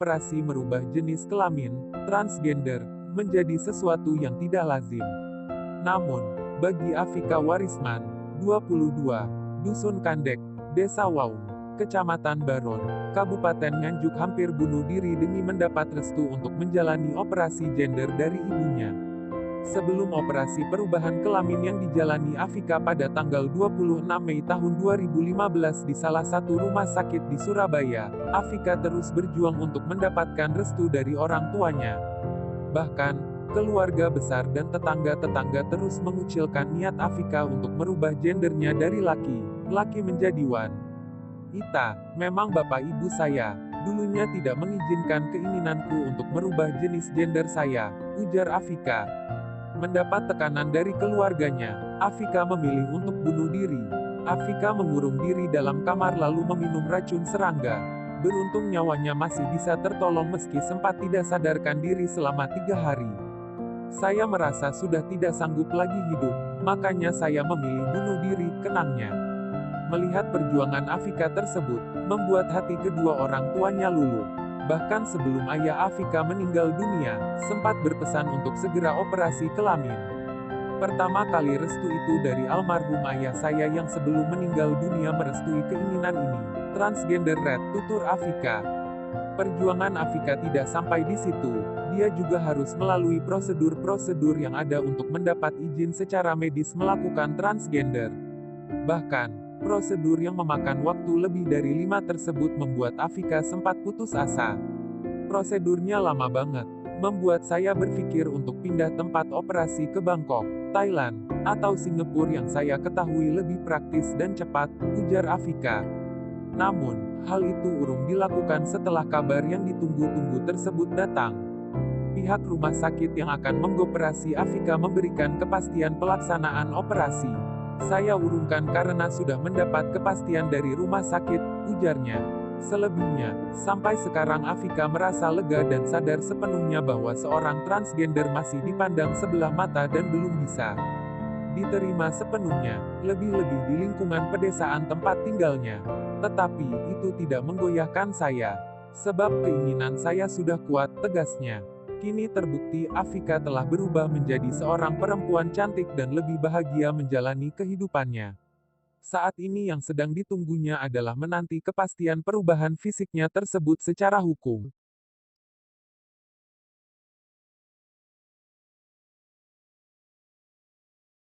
operasi merubah jenis kelamin, transgender, menjadi sesuatu yang tidak lazim. Namun, bagi Afika Warisman, 22, Dusun Kandek, Desa Waung, Kecamatan Baron, Kabupaten Nganjuk hampir bunuh diri demi mendapat restu untuk menjalani operasi gender dari ibunya. Sebelum operasi perubahan kelamin yang dijalani Afika pada tanggal 26 Mei tahun 2015 di salah satu rumah sakit di Surabaya, Afika terus berjuang untuk mendapatkan restu dari orang tuanya. Bahkan, keluarga besar dan tetangga-tetangga terus mengucilkan niat Afika untuk merubah gendernya dari laki menjadi wanita. Memang bapak ibu saya, dulunya tidak mengizinkan keinginanku untuk merubah jenis gender saya, ujar Afika. Mendapat tekanan dari keluarganya, Afika memilih untuk bunuh diri. Afika mengurung diri dalam kamar lalu meminum racun serangga. Beruntung nyawanya masih bisa tertolong meski sempat tidak sadarkan diri selama 3 hari. Saya merasa sudah tidak sanggup lagi hidup, makanya saya memilih bunuh diri, kenangnya. Melihat perjuangan Afika tersebut, membuat hati kedua orang tuanya luluh. Bahkan sebelum ayah Afika meninggal dunia, sempat berpesan untuk segera operasi kelamin. Pertama kali restu itu dari almarhum ayah saya yang sebelum meninggal dunia merestui keinginan ini. Transgender red, tutur Afika. Perjuangan Afika tidak sampai di situ, dia juga harus melalui prosedur-prosedur yang ada untuk mendapat izin secara medis melakukan transgender. Bahkan, prosedur yang memakan waktu lebih dari 5 tersebut membuat Afika sempat putus asa. Prosedurnya lama banget, membuat saya berpikir untuk pindah tempat operasi ke Bangkok, Thailand, atau Singapura yang saya ketahui lebih praktis dan cepat, ujar Afika. Namun, hal itu urung dilakukan setelah kabar yang ditunggu-tunggu tersebut datang. Pihak rumah sakit yang akan mengoperasi Afika memberikan kepastian pelaksanaan operasi. Saya urungkan karena sudah mendapat kepastian dari rumah sakit, ujarnya. Selebihnya, sampai sekarang Afika merasa lega dan sadar sepenuhnya bahwa seorang transgender masih dipandang sebelah mata dan belum bisa diterima sepenuhnya, lebih-lebih di lingkungan pedesaan tempat tinggalnya. Tetapi, itu tidak menggoyahkan saya. Sebab keinginan saya sudah kuat, tegasnya. Kini terbukti Afika telah berubah menjadi seorang perempuan cantik dan lebih bahagia menjalani kehidupannya. Saat ini yang sedang ditunggunya adalah menanti kepastian perubahan fisiknya tersebut secara hukum.